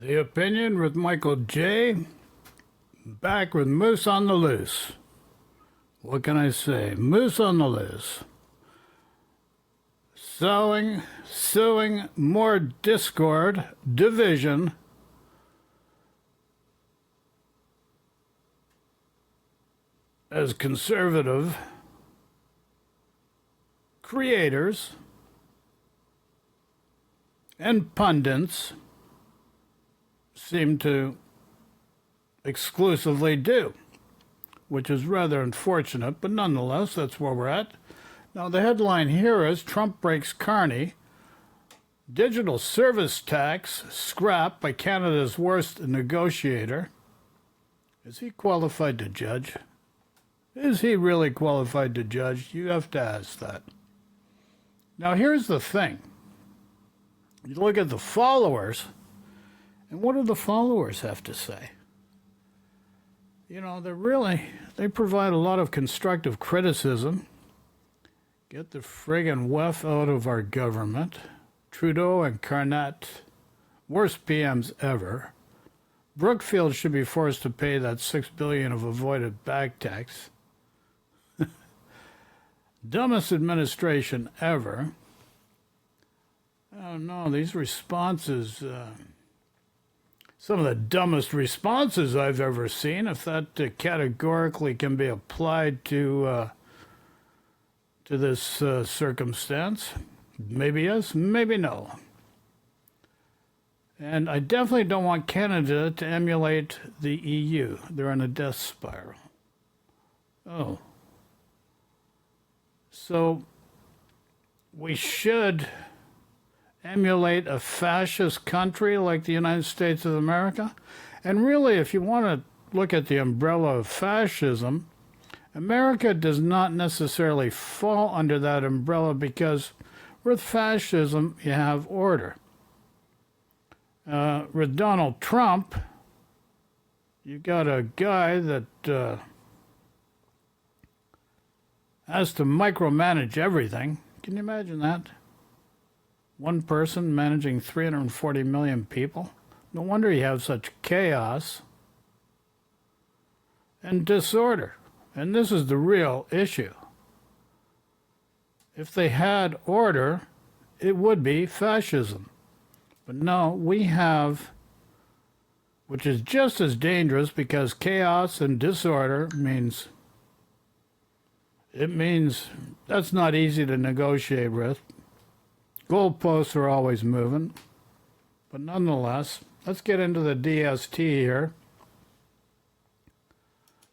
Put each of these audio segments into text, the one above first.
The Opinion with Michael J. Back with Moose on the Loose. What can I say? Moose on the Loose. Sowing more discord, division, as conservative creators and pundits seem to exclusively do, which is rather unfortunate, but nonetheless, that's where we're at. Now, the headline here is Trump breaks Carney, digital service tax scrapped by Canada's worst negotiator. Is he qualified to judge? Is he really qualified to judge? You have to ask that. Now, here's the thing. You look at the followers, and what do the followers have to say? You know, they provide a lot of constructive criticism. Get the friggin' whiff out of our government. Trudeau and Carney, worst PMs ever. Brookfield should be forced to pay that $6 billion of avoided back tax. Dumbest administration ever. Oh no, these responses, some of the dumbest responses I've ever seen, if that categorically can be applied to this circumstance. Maybe yes, maybe no. And I definitely don't want Canada to emulate the EU. They're on a death spiral. Oh. So we should emulate a fascist country like the United States of America? And really, if you want to look at the umbrella of fascism, America does not necessarily fall under that umbrella because with fascism, you have order. With Donald Trump, you got a guy that has to micromanage everything. Can you imagine that? One person managing 340 million people. No wonder you have such chaos and disorder. And this is the real issue. If they had order, it would be fascism. But no, we have, which is just as dangerous because chaos and disorder means that's not easy to negotiate with. Goalposts are always moving. But nonetheless, let's get into the DST here.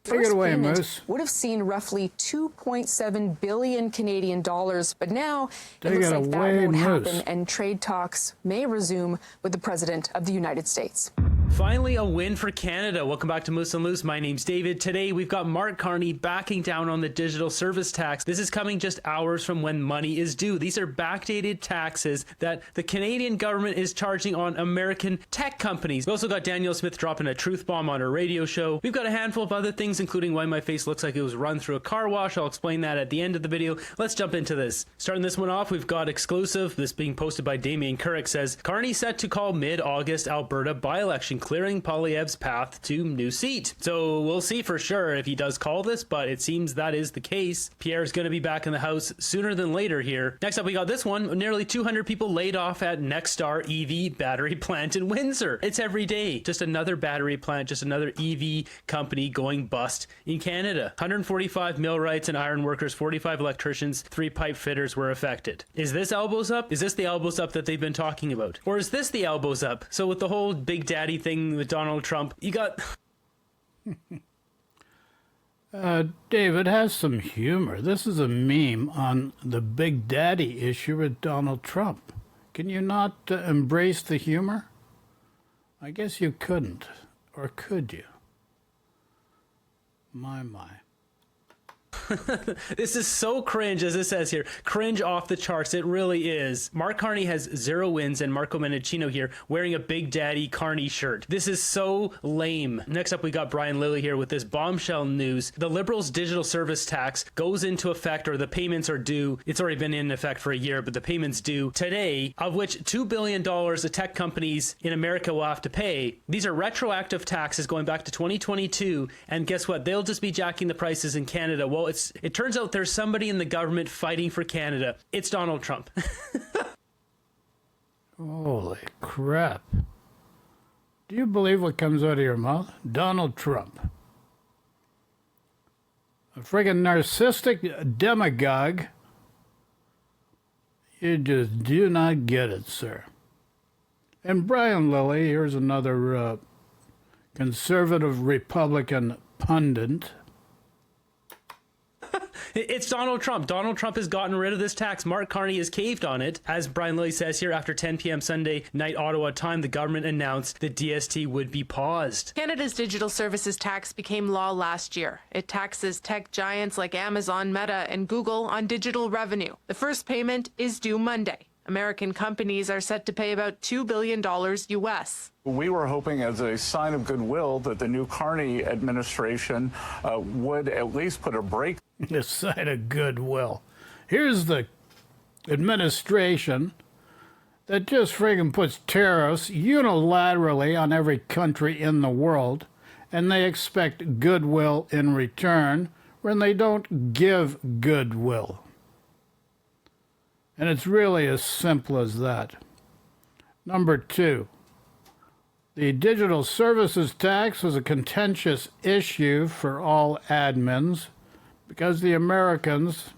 Take it away, Moose. Would have seen roughly 2.7 billion Canadian dollars, but now it looks like that won't happen, and trade talks may resume with the President of the United States. Finally, a win for Canada. Welcome back to Moose and Loose. My name's David. Today, we've got Mark Carney backing down on the digital service tax. This is coming just hours from when money is due. These are backdated taxes that the Canadian government is charging on American tech companies. We also got Danielle Smith dropping a truth bomb on her radio show. We've got a handful of other things, including why my face looks like it was run through a car wash. I'll explain that at the end of the video. Let's jump into this. Starting this one off, we've got exclusive. This being posted by Damien Currick says, Carney set to call mid-August Alberta by-election, clearing Poilievre's path to new seat. So we'll see for sure if he does call this, but it seems that is the case. Pierre's going to be back in the House sooner than later here. Next up, we got this one. Nearly 200 people laid off at Nexstar EV battery plant in Windsor. It's every day. Just another battery plant, just another EV company going bust in Canada. 145 millwrights and iron workers, 45 electricians, 3 pipe fitters were affected. Is this elbows up? Is this the elbows up that they've been talking about? Or is this the elbows up? So with the whole Big Daddy thing with Donald Trump, you got... David has some humor. This is a meme on the Big Daddy issue with Donald Trump. Can you not embrace the humor? I guess you couldn't. Or could you? My. This is so cringe, as it says here. Cringe off the charts. It really is. Mark Carney has 0 wins, and Marco Mendicino here wearing a Big Daddy Carney shirt. This is so lame. Next up, we got Brian Lilly here with this bombshell news. The Liberals' digital service tax goes into effect, or the payments are due. It's already been in effect for a year, but the payments due today, of which $2 billion the tech companies in America will have to pay. These are retroactive taxes going back to 2022, and guess what? They'll just be jacking the prices in Canada. Well, it turns out there's somebody in the government fighting for Canada. It's Donald Trump. Holy crap. Do you believe what comes out of your mouth? Donald Trump. A friggin' narcissistic demagogue. You just do not get it, sir. And Brian Lilly, here's another conservative Republican pundit. It's Donald Trump. Donald Trump has gotten rid of this tax. Mark Carney has caved on it. As Brian Lilly says here, after 10 p.m. Sunday night Ottawa time, the government announced that DST would be paused. Canada's digital services tax became law last year. It taxes tech giants like Amazon, Meta, and Google on digital revenue. The first payment is due Monday. American companies are set to pay about $2 billion US. We were hoping, as a sign of goodwill, that the new Carney administration would at least put a break. A sign of goodwill. Here's the administration that just friggin' puts tariffs unilaterally on every country in the world, and they expect goodwill in return when they don't give goodwill. And it's really as simple as that. Number 2, the digital services tax was a contentious issue for all admins because the Americans,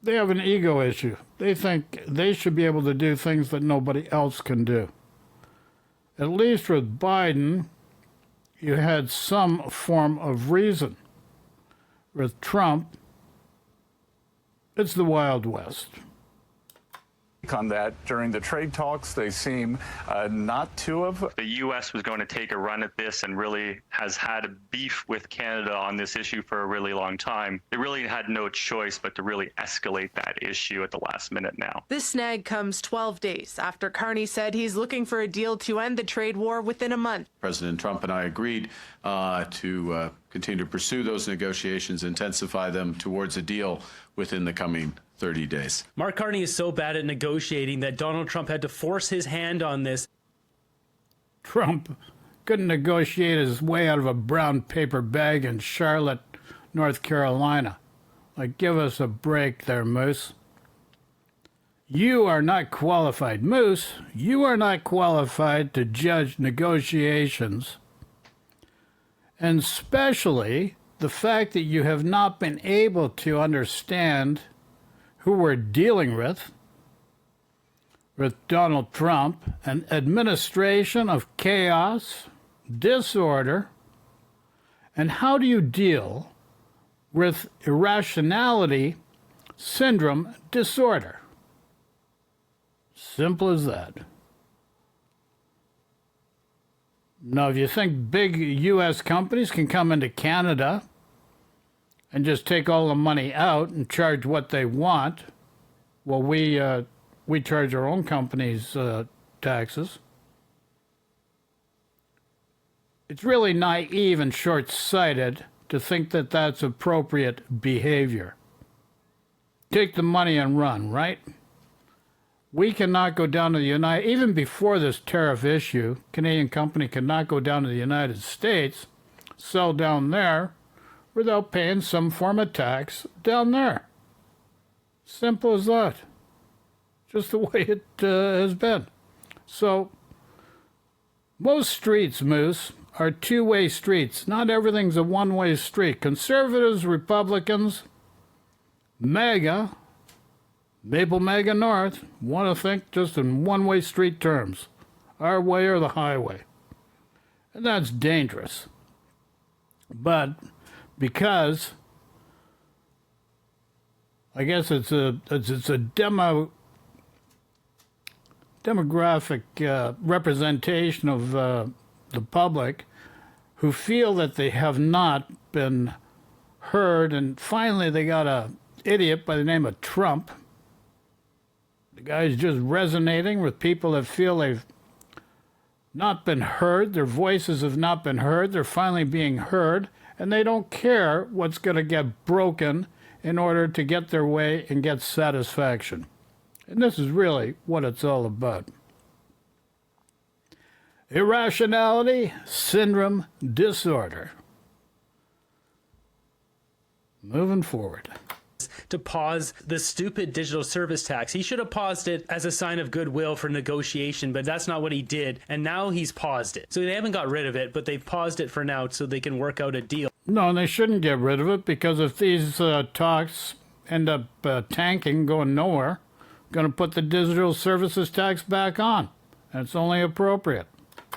they have an ego issue. They think they should be able to do things that nobody else can do. At least with Biden, you had some form of reason. With Trump, it's the Wild West. On that during the trade talks, they seem not to have. The U.S. was going to take a run at this and really has had a beef with Canada on this issue for a really long time. They really had no choice but to really escalate that issue at the last minute now. This snag comes 12 days after Carney said he's looking for a deal to end the trade war within a month. President Trump and I agreed to continue to pursue those negotiations, intensify them towards a deal within the coming 30 days. Mark Carney is so bad at negotiating that Donald Trump had to force his hand on this. Trump couldn't negotiate his way out of a brown paper bag in Charlotte, North Carolina. Like, give us a break there, Moose. You are not qualified, Moose. You are not qualified to judge negotiations. And especially the fact that you have not been able to understand who we're dealing with Donald Trump, an administration of chaos, disorder, and how do you deal with irrationality syndrome disorder? Simple as that. Now, if you think big U.S. companies can come into Canada and just take all the money out and charge what they want, well, we charge our own companies taxes. It's really naive and short-sighted to think that that's appropriate behavior. Take the money and run, right? We cannot go down to the United, even before this tariff issue, Canadian company cannot go down to the United States, sell down there, without paying some form of tax down there. Simple as that. Just the way it has been. So, most streets, Moose, are two-way streets. Not everything's a one-way street. Conservatives, Republicans, MAGA, Maple MAGA North, want to think just in one-way street terms. Our way or the highway. And that's dangerous. But because I guess it's a demographic representation of the public, who feel that they have not been heard, and finally they got a idiot by the name of Trump. The guy's just resonating with people that feel they've not been heard, their voices have not been heard, they're finally being heard, and they don't care what's going to get broken in order to get their way and get satisfaction. And this is really what it's all about. Irrationality, syndrome, disorder. Moving forward. To pause the stupid digital service tax. He should have paused it as a sign of goodwill for negotiation, but that's not what he did. And now he's paused it. So they haven't got rid of it, but they've paused it for now so they can work out a deal. No, they shouldn't get rid of it, because if these talks end up tanking, going nowhere, going to put the digital services tax back on. And it's only appropriate.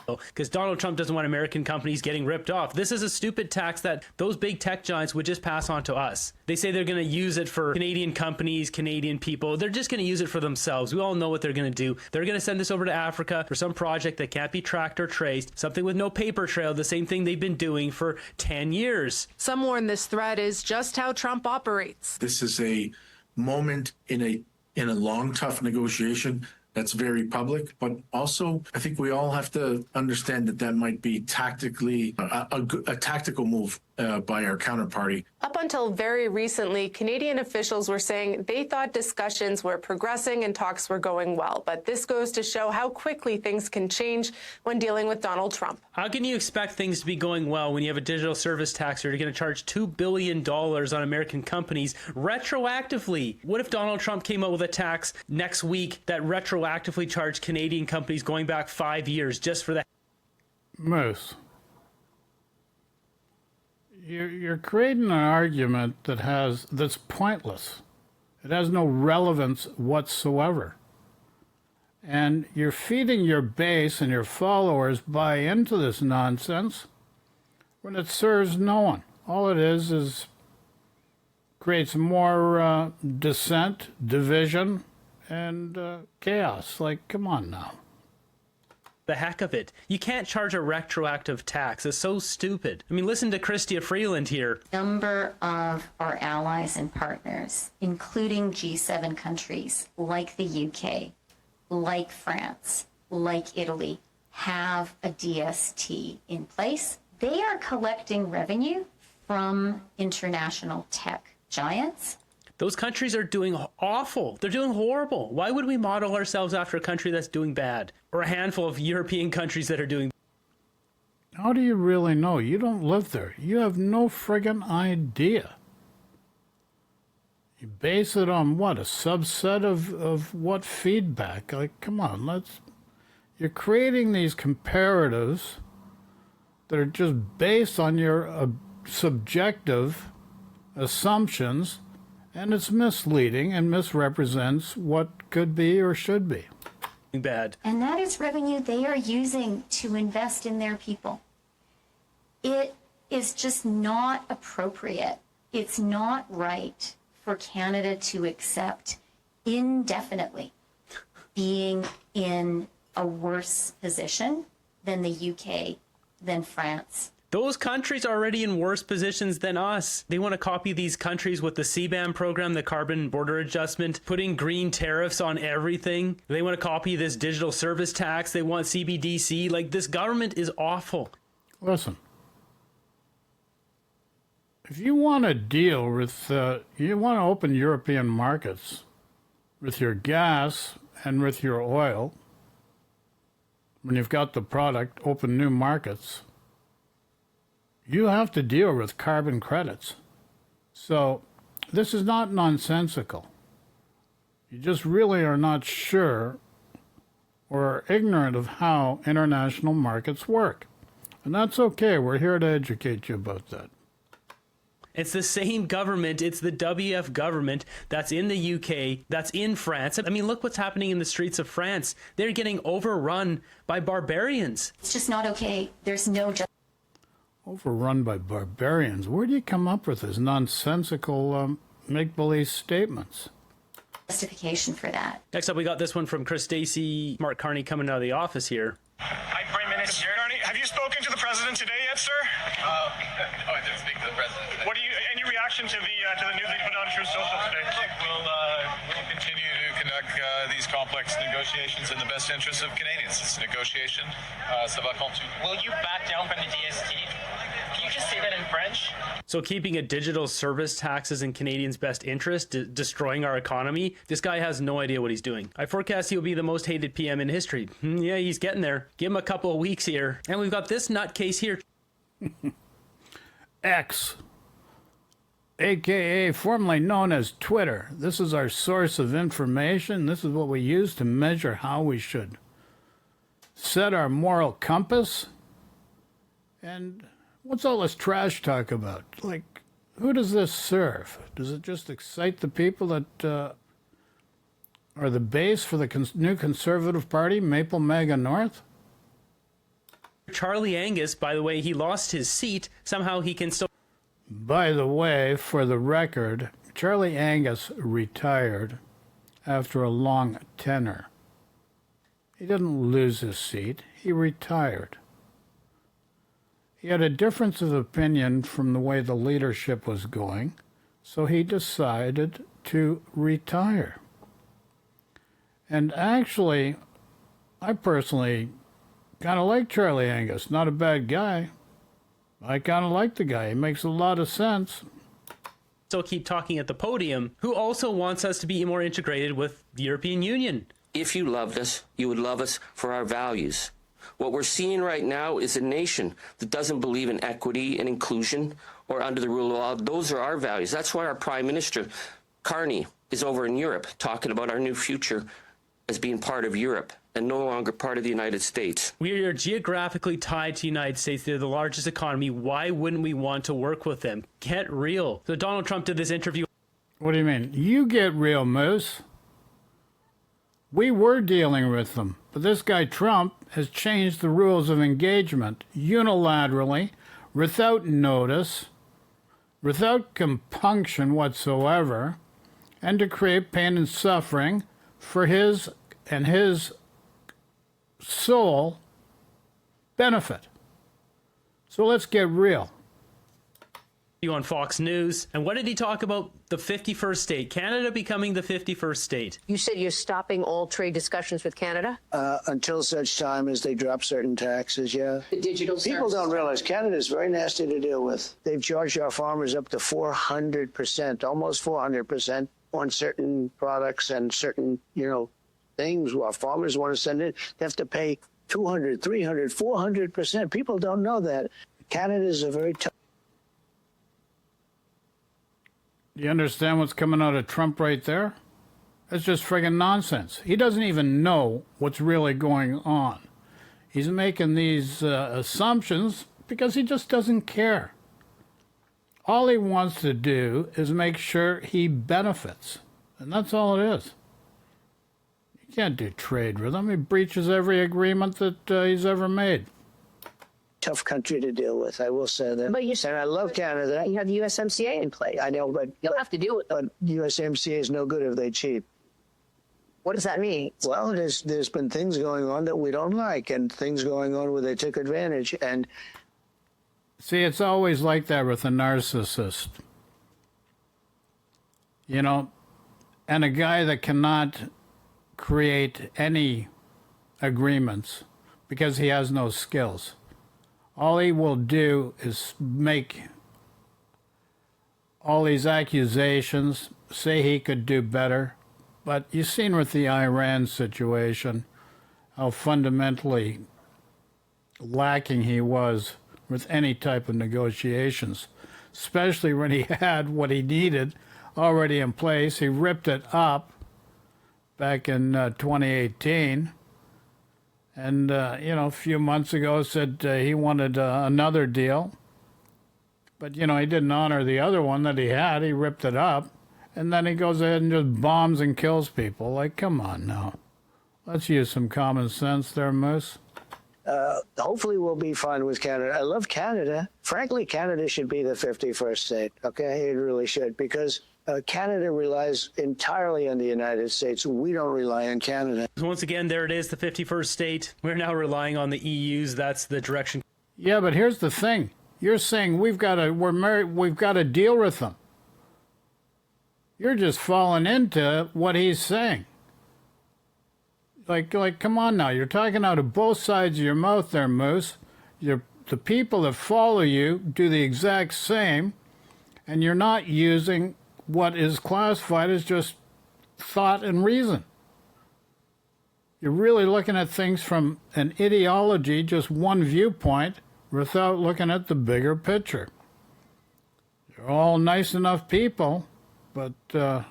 Because Donald Trump doesn't want American companies getting ripped off. This is a stupid tax that those big tech giants would just pass on to us. They say they're going to use it for Canadian companies, Canadian people. They're just going to use it for themselves. We all know what they're going to do. They're going to send this over to Africa for some project that can't be tracked or traced, something with no paper trail, the same thing they've been doing for 10 years. Some warn this threat is just how Trump operates. This is a moment in a long, tough negotiation that's very public, but also I think we all have to understand that might be tactically a tactical move by our counterparty. Up until very recently, Canadian officials were saying they thought discussions were progressing and talks were going well. But this goes to show how quickly things can change when dealing with Donald Trump. How can you expect things to be going well when you have a digital service tax where you're going to charge $2 billion on American companies retroactively? What if Donald Trump came out with a tax next week that retroactively charged Canadian companies going back 5 years just for that? Moose, you're creating an argument that's pointless. It has no relevance whatsoever. And you're feeding your base and your followers buy into this nonsense when it serves no one. All it is creates more dissent, division, and chaos. Like, come on now. The heck of it. You can't charge a retroactive tax. It's so stupid. I mean, listen to Chrystia Freeland here. Number of our allies and partners, including G7 countries like the UK, like France, like Italy, have a DST in place. They are collecting revenue from international tech giants. Those countries are doing awful. They're doing horrible. Why would we model ourselves after a country that's doing bad? Or a handful of European countries that are doing bad? How do you really know? You don't live there. You have no friggin' idea. You base it on what? A subset of what feedback? Like, come on, you're creating these comparatives that are just based on your subjective assumptions, and it's misleading and misrepresents what could be or should be. Bad. And that is revenue they are using to invest in their people. It is just not appropriate. It's not right for Canada to accept indefinitely being in a worse position than the UK, than France. Those countries are already in worse positions than us. They want to copy these countries with the CBAM program, the carbon border adjustment, putting green tariffs on everything. They want to copy this digital service tax. They want CBDC. Like, this government is awful. Listen, if you want to deal with, you want to open European markets with your gas and with your oil, when you've got the product, open new markets, you have to deal with carbon credits. So this is not nonsensical. You just really are not sure or are ignorant of how international markets work. And that's okay. We're here to educate you about that. It's the same government. It's the WF government that's in the UK, that's in France. I mean, look what's happening in the streets of France. They're getting overrun by barbarians. It's just not okay. There's no Overrun by barbarians. Where do you come up with this nonsensical make-believe statements? Justification for that. Next up, we got this one from Chris Stacey, Mark Carney coming out of the office here. Hi, Prime Minister. Carney, have you spoken to the President today yet, sir? reaction to the news they put on Truth Social today? Look, we'll continue to conduct these complex negotiations in the best interest of Canadians. It's a negotiation. Ça va continuer. Will you back down from the DST? Can you just say that in French? So keeping a digital service tax is in Canadians' best interest, destroying our economy? This guy has no idea what he's doing. I forecast he'll be the most hated PM in history. Yeah, he's getting there. Give him a couple of weeks here. And we've got this nutcase here. X, aka formerly known as Twitter. This is our source of information. This is what we use to measure how we should set our moral compass. And what's all this trash talk about? Like, who does this serve? Does it just excite the people that are the base for the new Conservative Party, Maple Mega North? Charlie Angus, by the way, he lost his seat. Somehow he can still... By the way, for the record, Charlie Angus retired after a long tenure. He didn't lose his seat. He retired. He had a difference of opinion from the way the leadership was going, so he decided to retire. And actually, I personally kind of like Charlie Angus. Not a bad guy. I kind of like the guy. He makes a lot of sense. Still keep talking at the podium, who also wants us to be more integrated with the European Union. If you loved us, you would love us for our values. What we're seeing right now is a nation that doesn't believe in equity and inclusion or under the rule of law. Those are our values. That's why our Prime Minister, Carney, is over in Europe talking about our new future as being part of Europe and no longer part of the United States. We are geographically tied to the United States. They're the largest economy. Why wouldn't we want to work with them? Get real. So Donald Trump did this interview. What do you mean? You get real, Moose. We were dealing with them, but this guy Trump has changed the rules of engagement unilaterally, without notice, without compunction whatsoever, and to create pain and suffering for his and his sole benefit. So let's get real. You on Fox News. And what did he talk about? The 51st state, Canada becoming the 51st state. You said you're stopping all trade discussions with Canada? Until such time as they drop certain taxes, yeah. The digital People don't realize Canada is very nasty to deal with. They've charged our farmers up to 400%, almost 400% on certain products and certain, things our farmers want to send in. They have to pay 200, 300, 400%. People don't know that. Canada is a very tough. Do you understand what's coming out of Trump right there? That's just friggin' nonsense. He doesn't even know what's really going on. He's making these assumptions because he just doesn't care. All he wants to do is make sure he benefits. And that's all it is. You can't do trade with him. He breaches every agreement that he's ever made. Tough country to deal with, I will say that. But and I love Canada. You have the USMCA in play. I know, but you'll have to deal with it. But USMCA is no good if they cheat. What does that mean? Well, there's been things going on that we don't like, and things going on where they took advantage. And see, it's always like that with a narcissist, and a guy that cannot create any agreements because he has no skills. All he will do is make all these accusations, say he could do better. But you've seen with the Iran situation how fundamentally lacking he was with any type of negotiations, especially when he had what he needed already in place. He ripped it up back in 2018. And, a few months ago said he wanted another deal. But, he didn't honor the other one that he had. He ripped it up. And then he goes ahead and just bombs and kills people. Like, come on now. Let's use some common sense there, Moose. Hopefully we'll be fine with Canada. I love Canada. Frankly, Canada should be the 51st state, okay? It really should, because Canada relies entirely on the United States. We don't rely on Canada. Once again, there it is, the 51st state. We're now relying on the EU's. That's the direction. Yeah, but here's the thing. You're saying we've got to deal with them. You're just falling into what he's saying. Like, come on now. You're talking out of both sides of your mouth there, Moose. The people that follow you do the exact same, and you're not using what is classified as just thought and reason. You're really looking at things from an ideology, just one viewpoint, without looking at the bigger picture. You're all nice enough people, but you're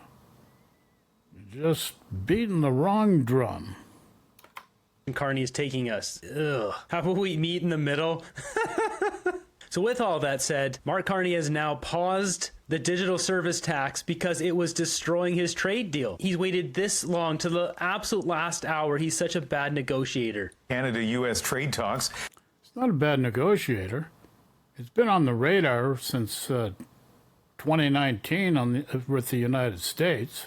just beating the wrong drum. Carney is taking us. Ugh. How about we meet in the middle? So with all that said, Mark Carney has now paused the digital service tax because it was destroying his trade deal. He's waited this long to the absolute last hour. He's such a bad negotiator. Canada-U.S. trade talks. It's not a bad negotiator. It's been on the radar since 2019 with the United States.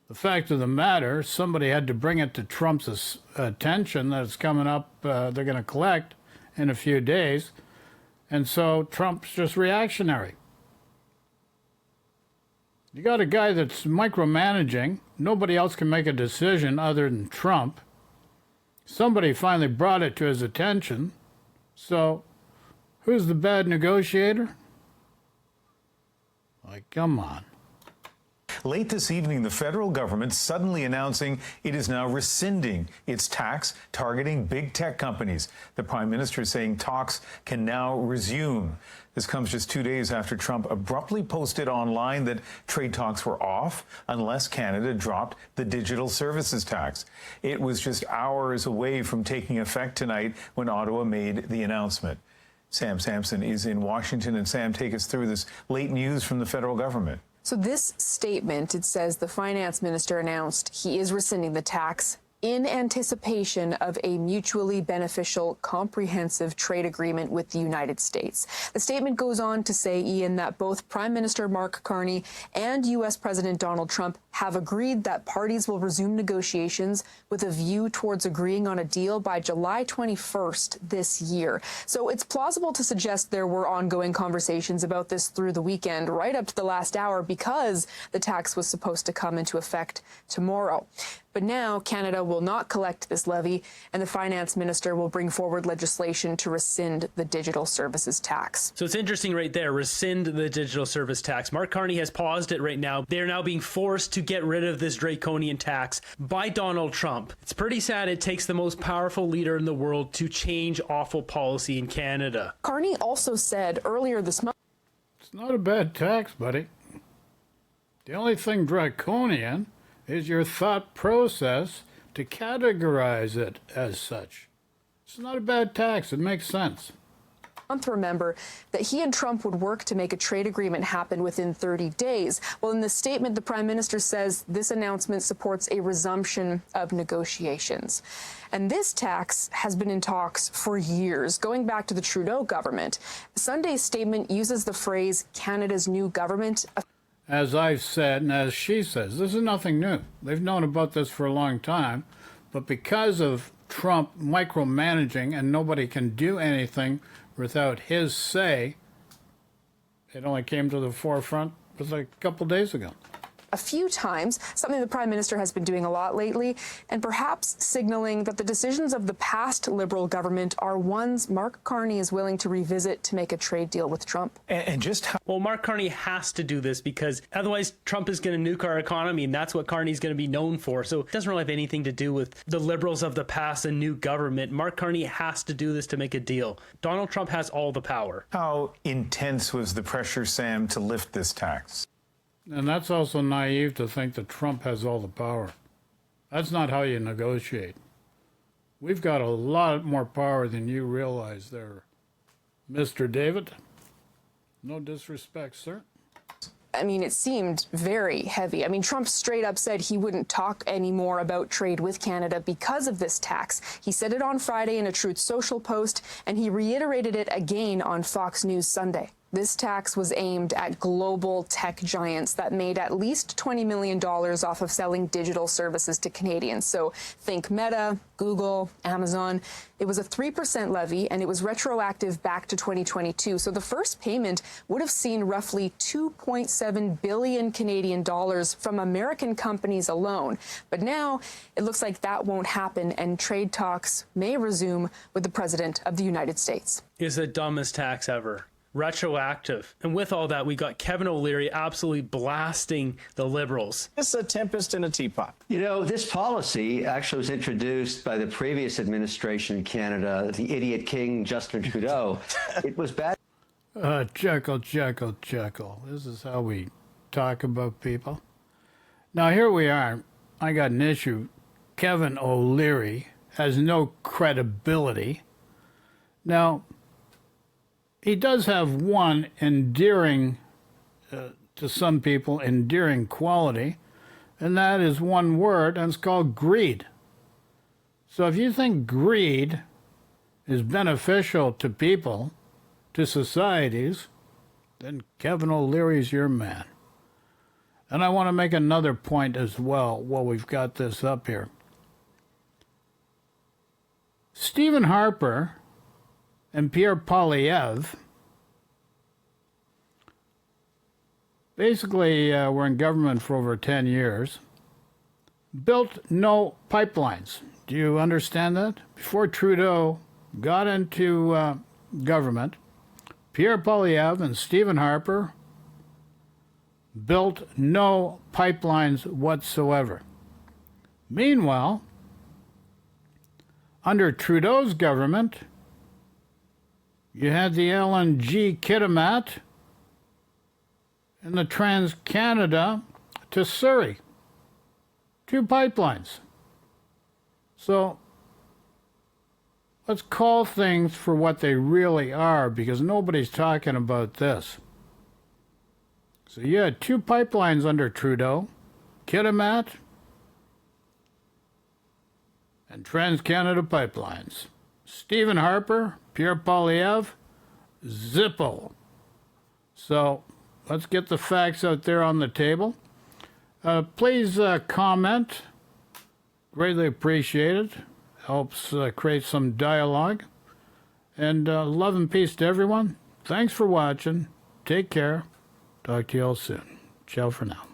The fact of the matter, somebody had to bring it to Trump's attention that it's coming up, they're going to collect in a few days. And so Trump's just reactionary. You got a guy that's micromanaging. Nobody else can make a decision other than Trump. Somebody finally brought it to his attention. So who's the bad negotiator? Like, come on. Late this evening, the federal government suddenly announcing it is now rescinding its tax targeting big tech companies. The prime minister saying talks can now resume. This comes just 2 days after Trump abruptly posted online that trade talks were off unless Canada dropped the digital services tax. It was just hours away from taking effect tonight when Ottawa made the announcement. Sam Sampson is in Washington. And Sam, take us through this late news from the federal government. So this statement, it says the finance minister announced he is rescinding the tax in anticipation of a mutually beneficial, comprehensive trade agreement with the United States. The statement goes on to say, Ian, that both Prime Minister Mark Carney and U.S. President Donald Trump have agreed that parties will resume negotiations with a view towards agreeing on a deal by July 21st this year. So it's plausible to suggest there were ongoing conversations about this through the weekend, right up to the last hour, because the tax was supposed to come into effect tomorrow. But now Canada will not collect this levy, and the finance minister will bring forward legislation to rescind the digital services tax. So it's interesting right there, rescind the digital service tax. Mark Carney has paused it right now. They're now being forced to get rid of this draconian tax by Donald Trump. It's pretty sad it takes the most powerful leader in the world to change awful policy in Canada. Carney also said earlier this month, it's not a bad tax, buddy. The only thing draconian is your thought process to categorize it as such. It's not a bad tax. It makes sense. Remember that he and Trump would work to make a trade agreement happen within 30 days. Well, in the statement, the prime minister says this announcement supports a resumption of negotiations. And this tax has been in talks for years, going back to the Trudeau government. Sunday's statement uses the phrase Canada's new government. As I've said, and as she says, this is nothing new. They've known about this for a long time, but because of Trump micromanaging and nobody can do anything without his say, it only came to the forefront just like a couple days ago. A few times, something the Prime Minister has been doing a lot lately, and perhaps signaling that the decisions of the past Liberal government are ones Mark Carney is willing to revisit to make a trade deal with Trump. And just how... Well, Mark Carney has to do this because otherwise Trump is going to nuke our economy, and that's what Carney's going to be known for. So it doesn't really have anything to do with the Liberals of the past and new government. Mark Carney has to do this to make a deal. Donald Trump has all the power. How intense was the pressure, Sam, to lift this tax? And that's also naive to think that Trump has all the power. That's not how you negotiate. We've got a lot more power than you realize there, Mr. David. No disrespect, sir. I mean, it seemed very heavy. I mean, Trump straight up said he wouldn't talk anymore about trade with Canada because of this tax. He said it on Friday in a Truth Social post, and he reiterated it again on Fox News Sunday. This tax was aimed at global tech giants that made at least $20 million off of selling digital services to Canadians. So think Meta, Google, Amazon. It was a 3% levy, and it was retroactive back to 2022. So the first payment would have seen roughly 2.7 billion Canadian dollars from American companies alone. But now it looks like that won't happen, and trade talks may resume with the President of the United States. Is the dumbest tax ever. Retroactive. And with all that, we got Kevin O'Leary absolutely blasting the Liberals. It's a tempest in a teapot. You know, this policy actually was introduced by the previous administration in Canada, the idiot king, Justin Trudeau. It was bad. Jekyll. This is how we talk about people. Now, here we are. I got an issue. Kevin O'Leary has no credibility. Now, he does have one endearing, to some people, endearing quality, and that is one word, and it's called greed. So if you think greed is beneficial to people, to societies, then Kevin O'Leary's your man. And I want to make another point as well while we've got this up here. Stephen Harper and Pierre Poilievre basically were in government for over 10 years, built no pipelines. Do you understand that? Before Trudeau got into government, Pierre Poilievre and Stephen Harper built no pipelines whatsoever. Meanwhile, under Trudeau's government, you had the LNG Kitimat and the Trans-Canada to Surrey. 2 pipelines. So let's call things for what they really are, because nobody's talking about this. So you had 2 pipelines under Trudeau, Kitimat and Trans-Canada Pipelines. Stephen Harper, Pierre Poilievre, Zippo. So let's get the facts out there on the table. Please comment. Greatly appreciated. Helps create some dialogue. And love and peace to everyone. Thanks for watching. Take care. Talk to you all soon. Ciao for now.